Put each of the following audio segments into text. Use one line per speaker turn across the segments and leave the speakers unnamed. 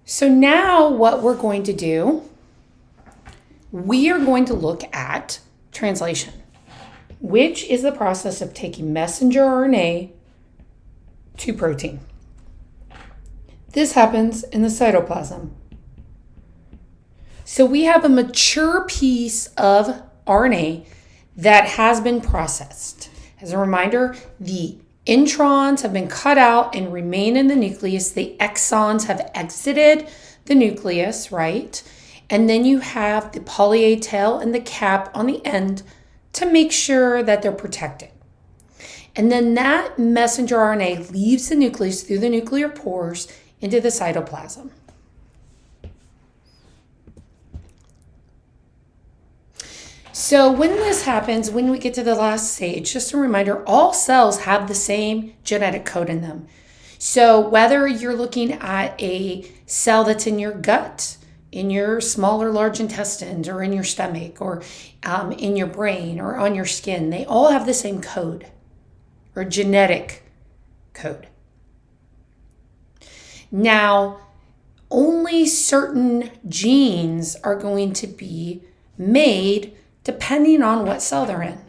So now what we're going to do, we are going to look at translation, which is the process of taking messenger RNA to protein. This happens in the cytoplasm. So we have a mature piece of RNA that has been processed. As a reminder, the introns have been cut out and remain in the nucleus. The exons have exited the nucleus, right? And then you have the poly A tail and the cap on the end to make sure that they're protected. And then that messenger RNA leaves the nucleus through the nuclear pores into the cytoplasm. So when this happens, when we get to the last stage, just a reminder, all cells have the same genetic code in them. So whether you're looking at a cell that's in your gut, in your small or large intestines, or in your stomach, or in your brain, or on your skin, they all have the same code, or genetic code. Now, only certain genes are going to be made depending on what cell they're in.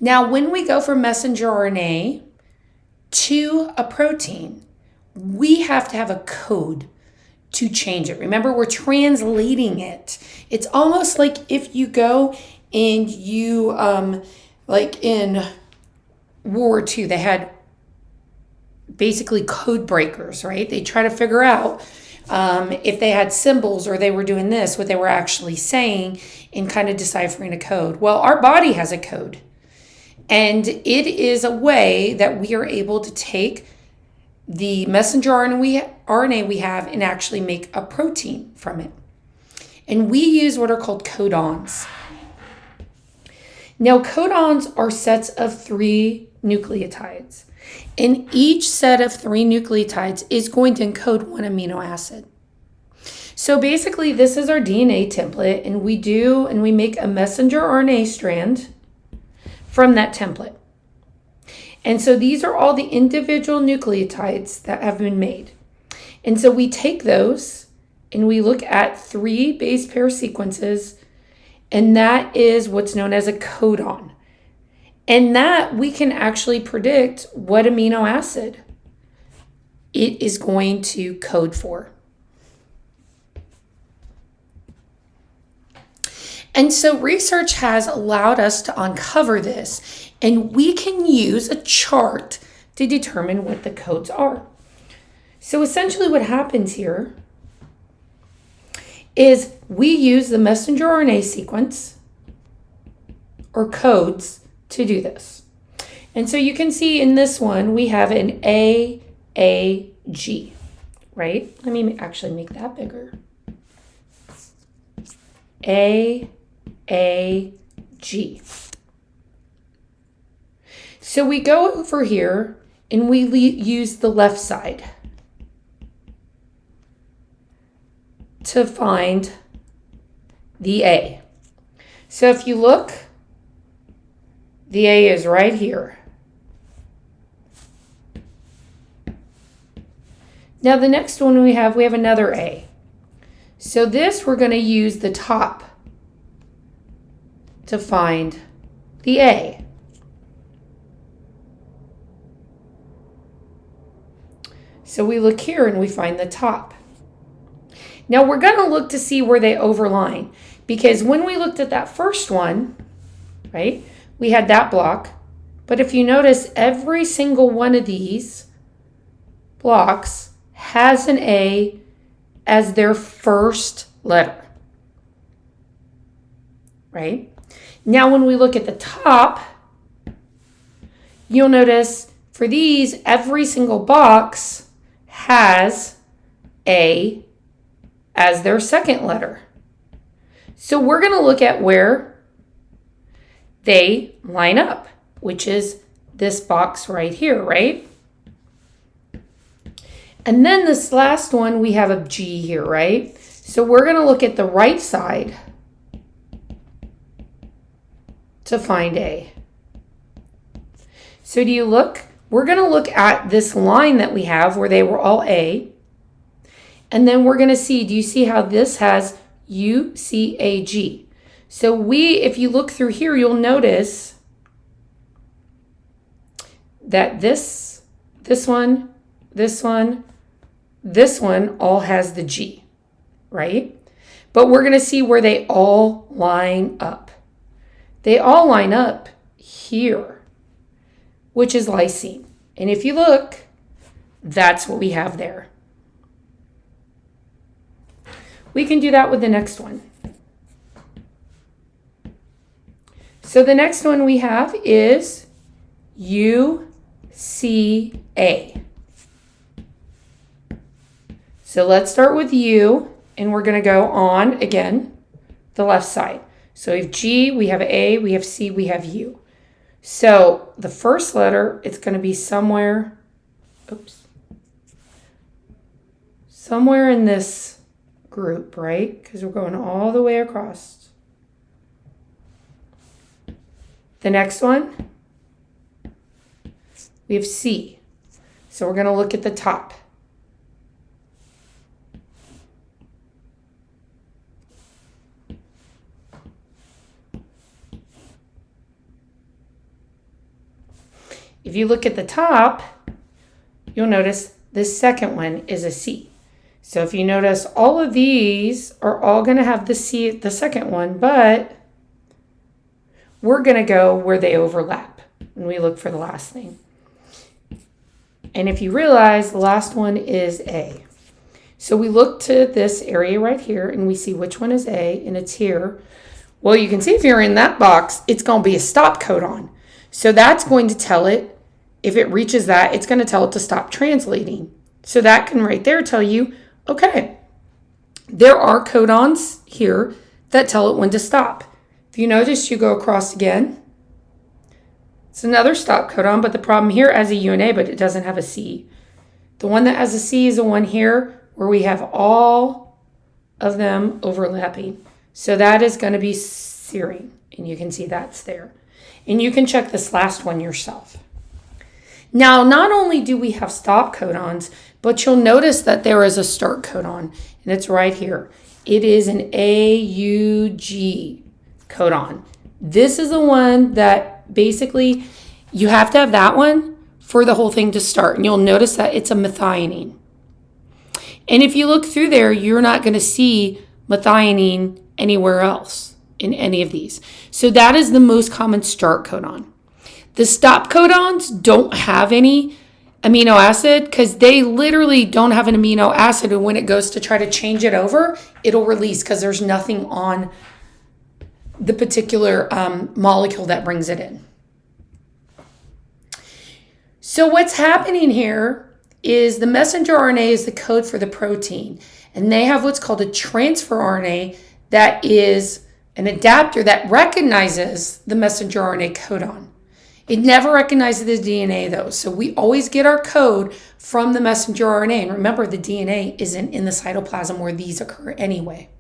Now, when we go from messenger RNA to a protein, we have to have a code to change it. Remember, we're translating it. It's almost like if you go and you, like in World War II, they had basically code breakers, right? They try to figure out if they had symbols or they were doing this, what they were actually saying, in kind of deciphering a code. Well, our body has a code. And it is a way that we are able to take the messenger RNA we have and actually make a protein from it. And we use what are called codons. Now, codons are sets of 3 nucleotides. And each set of 3 nucleotides is going to encode 1 amino acid. So basically, this is our DNA template, and we make a messenger RNA strand from that template. And so these are all the individual nucleotides that have been made. And so we take those and we look at 3 base pair sequences, and that is what's known as a codon. And that we can actually predict what amino acid it is going to code for. And so research has allowed us to uncover this, and we can use a chart to determine what the codes are. So essentially what happens here is we use the messenger RNA sequence or codes to do this. And so you can see in this one, we have an AAG, right? Let me actually make that bigger. AAG. So we go over here and we use the left side to find the A. So if you look, the A is right here. Now the next one we have another A. So this we're going to use the top to find the A. So we look here and we find the top. Now we're going to look to see where they overline, because when we looked at that first one, right, we had that block. But if you notice, every single one of these blocks has an A as their first letter, right? Now when we look at the top, you'll notice for these, every single box has A as their second letter. So we're going to look at where they line up, which is this box right here, right? And then this last one, we have a G here, right? So we're going to look at the right side to find A. So do you look? We're going to look at this line that we have where they were all A. And then we're going to see, do you see how this has UCAG? So if you look through here, you'll notice that this one all has the G, right? But we're going to see where they all line up. They all line up here, which is lysine. And if you look, that's what we have there. We can do that with the next one. So the next one we have is UCA. So let's start with U, and we're going to go on again, the left side. So we have G, we have A, we have C, we have U. So the first letter, it's going to be somewhere in this group, right? Because we're going all the way across. The next one, we have C. So we're going to look at the top. If you look at the top, you'll notice this second one is a C. So if you notice, all of these are all going to have the C, the second one, but we're going to go where they overlap when we look for the last thing. And if you realize, the last one is A. So we look to this area right here, and we see which one is A, and it's here. Well, you can see if you're in that box, it's going to be a stop codon. So that's going to tell it, if it reaches that, it's going to tell it to stop translating. So that can right there tell you, okay, there are codons here that tell it when to stop. If you notice, you go across again. It's another stop codon, but the problem here has a U and A, but it doesn't have a C. The one that has a C is the one here where we have all of them overlapping. So that is going to be serine, and you can see that's there. And you can check this last one yourself. Now, not only do we have stop codons, but you'll notice that there is a start codon, and it's right here. It is an AUG codon. This is the one that basically you have to have that one for the whole thing to start. And you'll notice that it's a methionine. And if you look through there, you're not going to see methionine anywhere else in any of these. So that is the most common start codon. The stop codons don't have any amino acid because they literally don't have an amino acid, and when it goes to try to change it over, it'll release because there's nothing on the particular molecule that brings it in. So what's happening here is the messenger RNA is the code for the protein, and they have what's called a transfer RNA that is an adapter that recognizes the messenger RNA codon. It never recognizes the DNA though, so we always get our code from the messenger RNA. And remember, the DNA isn't in the cytoplasm where these occur anyway.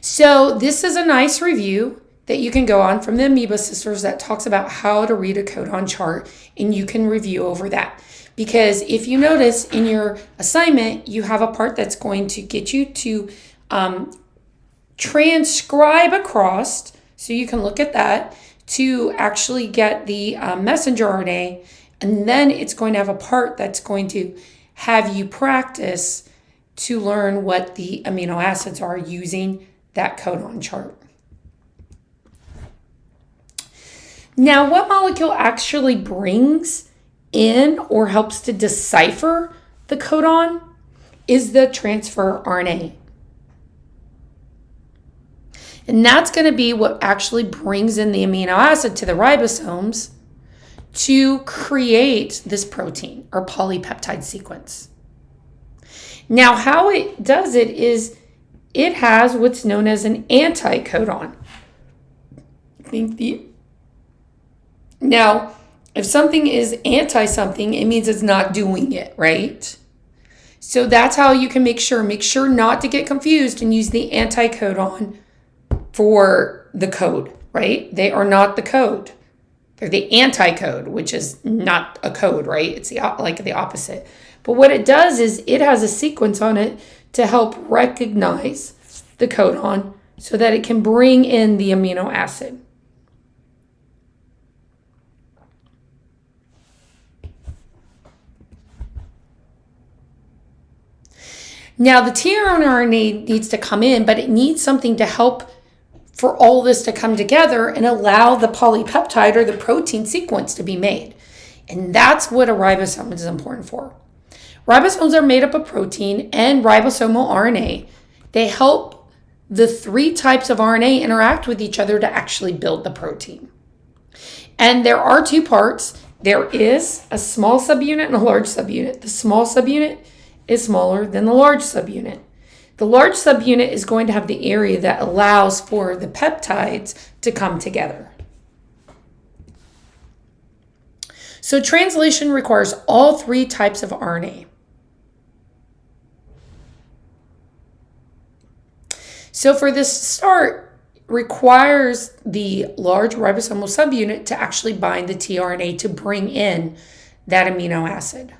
So this is a nice review that you can go on from the Amoeba Sisters that talks about how to read a codon chart, and you can review over that. Because if you notice in your assignment, you have a part that's going to get you to transcribe across, so you can look at that, to actually get the messenger RNA, and then it's going to have a part that's going to have you practice to learn what the amino acids are using that codon chart. Now, what molecule actually brings in or helps to decipher the codon is the transfer RNA. And that's going to be what actually brings in the amino acid to the ribosomes to create this protein or polypeptide sequence. Now, how it does it is it has what's known as an anticodon. Now, if something is anti-something, it means it's not doing it, right? So that's how you can make sure not to get confused and use the anticodon for the code, right? They are not the code. They're the anti-code, which is not a code, right? It's the opposite. But what it does is it has a sequence on it to help recognize the codon so that it can bring in the amino acid. Now, the tRNA needs to come in, but it needs something to help for all this to come together and allow the polypeptide or the protein sequence to be made. And that's what a ribosome is important for. Ribosomes are made up of protein and ribosomal RNA. They help the three types of RNA interact with each other to actually build the protein. And there are two parts. There is a small subunit and a large subunit. The small subunit is smaller than the large subunit. The large subunit is going to have the area that allows for the peptides to come together. So translation requires all three types of RNA. So for this to start, requires the large ribosomal subunit to actually bind the tRNA to bring in that amino acid.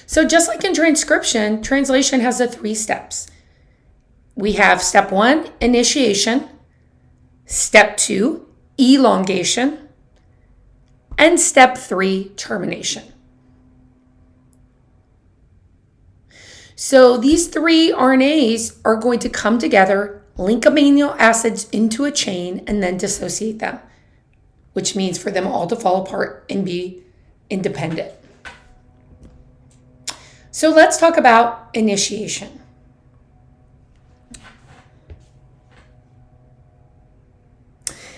So just like in transcription, translation has the 3 steps. We have step 1, initiation, step 2, elongation, and step 3, termination. So these 3 RNAs are going to come together, link amino acids into a chain, and then dissociate them, which means for them all to fall apart and be independent. So let's talk about initiation.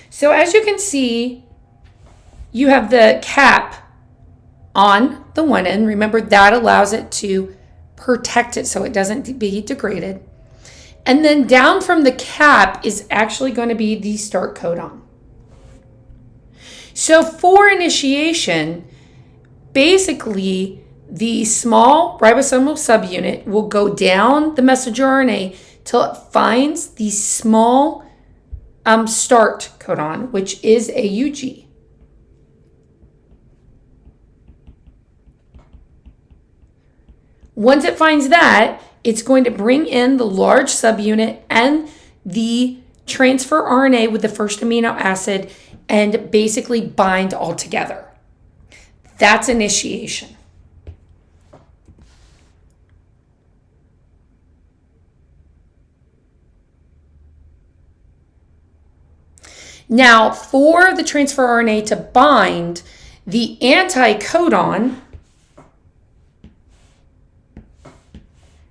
So as you can see, you have the cap on the one end. Remember, that allows it to protect it so it doesn't be degraded. And then down from the cap is actually going to be the start codon. So for initiation, basically, the small ribosomal subunit will go down the messenger RNA till it finds the small start codon, which is AUG. Once it finds that, it's going to bring in the large subunit and the transfer RNA with the first amino acid and basically bind all together. That's initiation. Now, for the transfer RNA to bind, the anticodon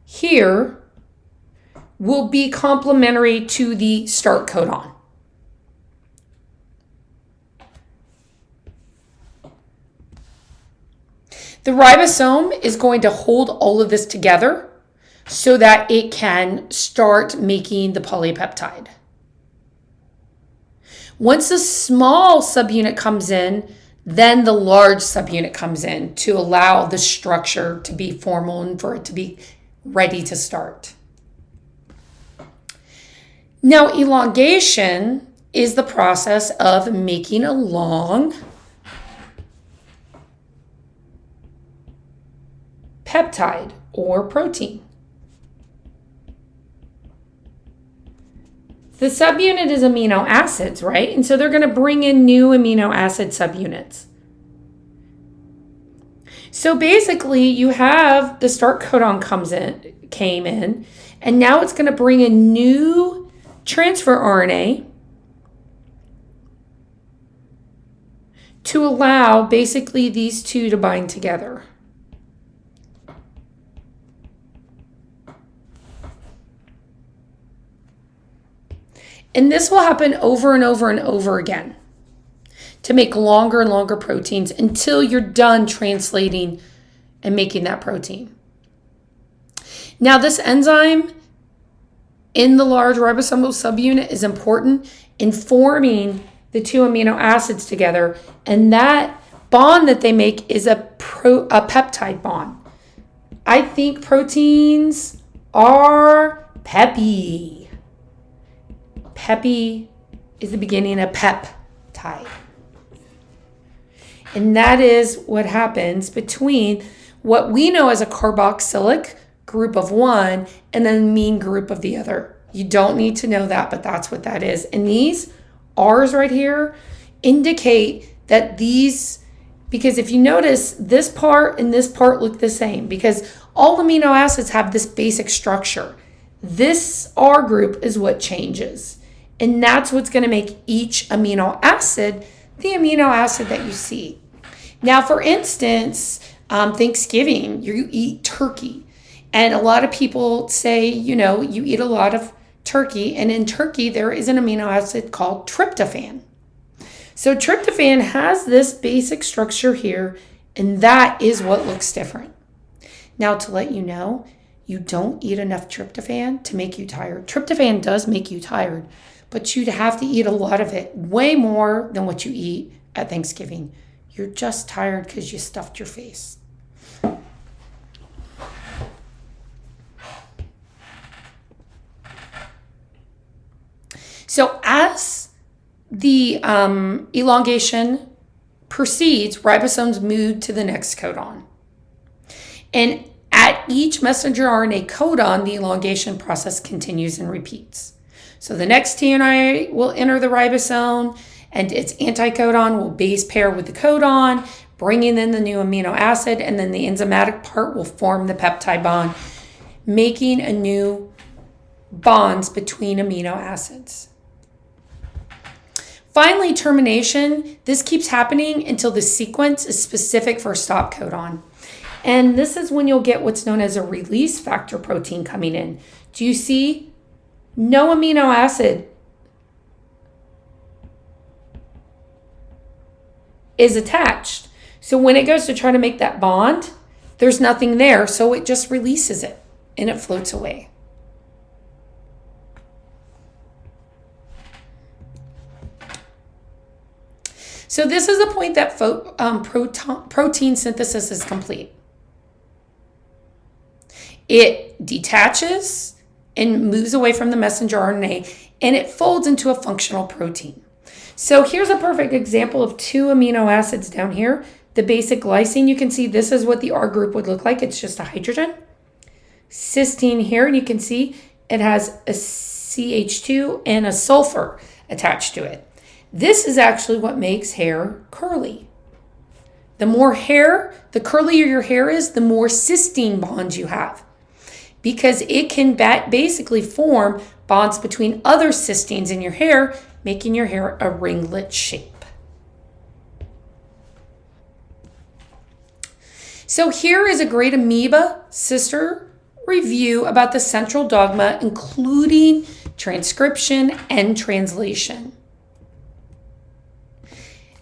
here will be complementary to the start codon. The ribosome is going to hold all of this together so that it can start making the polypeptide. Once the small subunit comes in, then the large subunit comes in to allow the structure to be formal and for it to be ready to start. Now, elongation is the process of making a long peptide or protein. The subunit is amino acids, right? And so they're going to bring in new amino acid subunits. So basically, you have the start codon came in, and now it's going to bring a new transfer RNA to allow basically these two to bind together. And this will happen over and over and over again to make longer and longer proteins until you're done translating and making that protein. Now, this enzyme in the large ribosomal subunit is important in forming the 2 amino acids together, and that bond that they make is a peptide bond. I think proteins are peppy. Peppy is the beginning of peptide. And that is what happens between what we know as a carboxylic group of one and then amine group of the other. You don't need to know that, but that's what that is. And these R's right here indicate that these, because if you notice, this part and this part look the same because all amino acids have this basic structure. This R group is what changes. And that's what's going to make each amino acid the amino acid that you see. Now, for instance, Thanksgiving, you eat turkey. And a lot of people say, you eat a lot of turkey. And in turkey, there is an amino acid called tryptophan. So tryptophan has this basic structure here, and that is what looks different. Now, to let you know, you don't eat enough tryptophan to make you tired. Tryptophan does make you tired, but you'd have to eat a lot of it, way more than what you eat at Thanksgiving. You're just tired because you stuffed your face. So as the elongation proceeds, ribosomes move to the next codon. And at each messenger RNA codon, the elongation process continues and repeats. So the next tRNA will enter the ribosome, and its anticodon will base pair with the codon, bringing in the new amino acid, and then the enzymatic part will form the peptide bond, making a new bonds between amino acids. Finally, termination. This keeps happening until the sequence is specific for a stop codon. And this is when you'll get what's known as a release factor protein coming in. Do you see? No amino acid is attached. So when it goes to try to make that bond, there's nothing there. So it just releases it and it floats away. So this is the point that protein synthesis is complete. It detaches and moves away from the messenger RNA, and it folds into a functional protein. So here's a perfect example of two amino acids down here. The basic glycine, you can see this is what the R group would look like. It's just a hydrogen. Cysteine here, and you can see it has a CH2 and a sulfur attached to it. This is actually what makes hair curly. The more hair, the curlier your hair is, the more cysteine bonds you have, because it can basically form bonds between other cysteines in your hair, making your hair a ringlet shape. So here is a great amoeba sister review about the central dogma, including transcription and translation.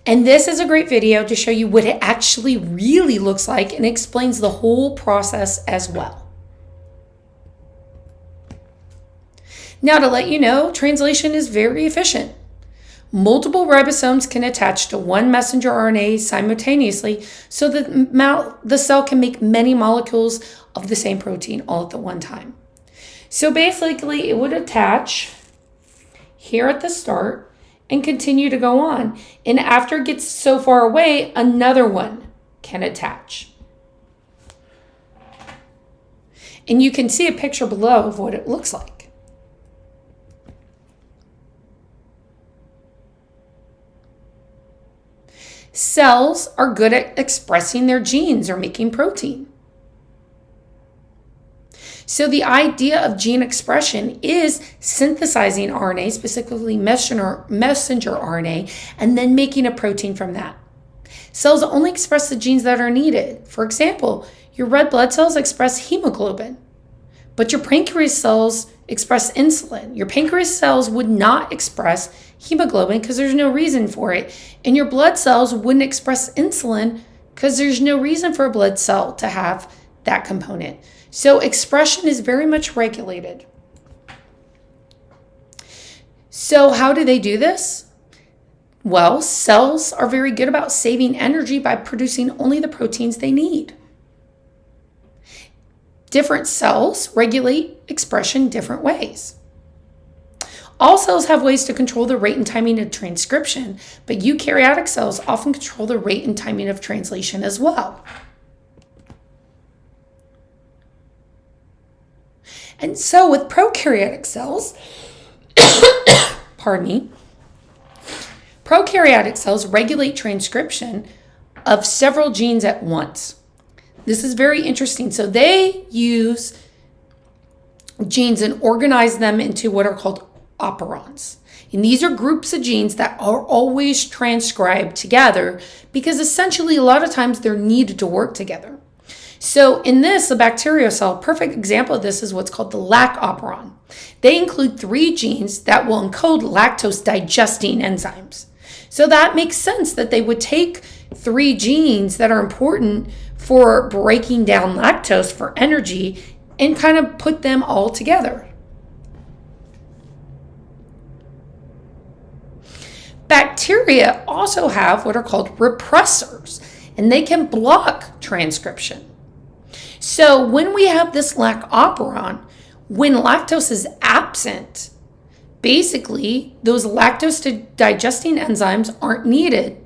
And this is a great video to show you what it actually really looks like and explains the whole process as well. Now, to let you know, translation is very efficient. Multiple ribosomes can attach to one messenger RNA simultaneously so that the cell can make many molecules of the same protein all at the one time. So basically, it would attach here at the start and continue to go on. And after it gets so far away, another one can attach. And you can see a picture below of what it looks like. Cells are good at expressing their genes or making protein. So the idea of gene expression is synthesizing RNA, specifically messenger RNA, and then making a protein from that. Cells only express the genes that are needed. For example, your red blood cells express hemoglobin, but your pancreas cells express insulin. Your pancreas cells would not express hemoglobin because there's no reason for it. And your blood cells wouldn't express insulin because there's no reason for a blood cell to have that component. So expression is very much regulated. So how do they do this? Well, cells are very good about saving energy by producing only the proteins they need. Different cells regulate expression different ways. All cells have ways to control the rate and timing of transcription, but eukaryotic cells often control the rate and timing of translation as well. And so with prokaryotic cells, pardon me, prokaryotic cells regulate transcription of several genes at once. This is very interesting. So they use genes and organize them into what are called operons. And these are groups of genes that are always transcribed together because essentially a lot of times they're needed to work together. So in this, a bacterial cell, a perfect example of this is what's called the lac operon. They include 3 genes that will encode lactose digesting enzymes. So that makes sense that they would take 3 genes that are important for breaking down lactose for energy and kind of put them all together. Bacteria also have what are called repressors, and they can block transcription. So when we have this lac operon, when lactose is absent, basically those lactose digesting enzymes aren't needed.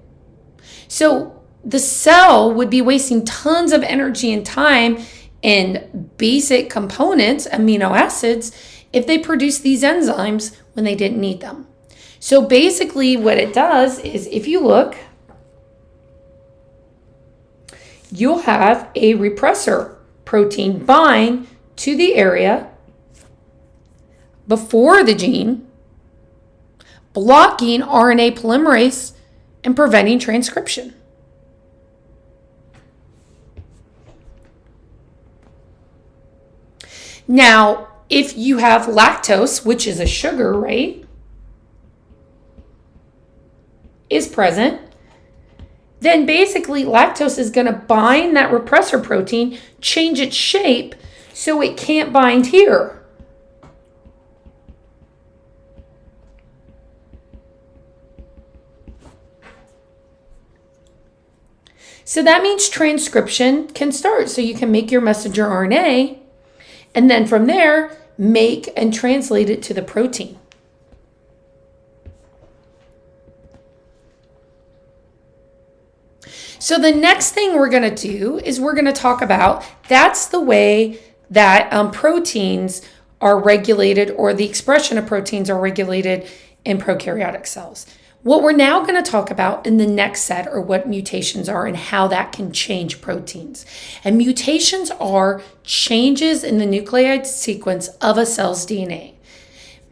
So the cell would be wasting tons of energy and time in basic components, amino acids, if they produce these enzymes when they didn't need them. So basically what it does is, if you look, you'll have a repressor protein bind to the area before the gene, blocking RNA polymerase and preventing transcription. Now, if you have lactose, which is a sugar, right, is present, then basically lactose is going to bind that repressor protein, change its shape so it can't bind here. So that means transcription can start. So you can make your messenger RNA, and then from there, make and translate it to the protein. So the next thing we're going to do is we're going to talk about, that's the way that proteins are regulated, or the expression of proteins are regulated in prokaryotic cells. What we're now going to talk about in the next set are what mutations are and how that can change proteins. And mutations are changes in the nucleotide sequence of a cell's DNA.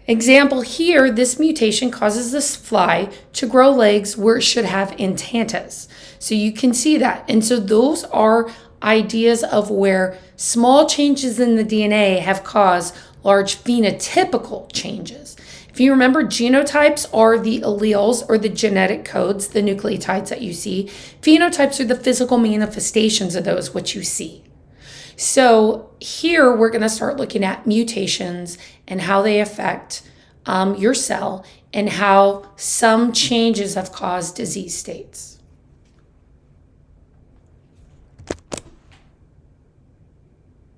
Example here, this mutation causes this fly to grow legs where it should have antennas. So you can see that. And so those are ideas of where small changes in the DNA have caused large phenotypical changes. If you remember, genotypes are the alleles or the genetic codes, the nucleotides that you see. Phenotypes are the physical manifestations of those, what you see. So here we're going to start looking at mutations and how they affect your cell and how some changes have caused disease states.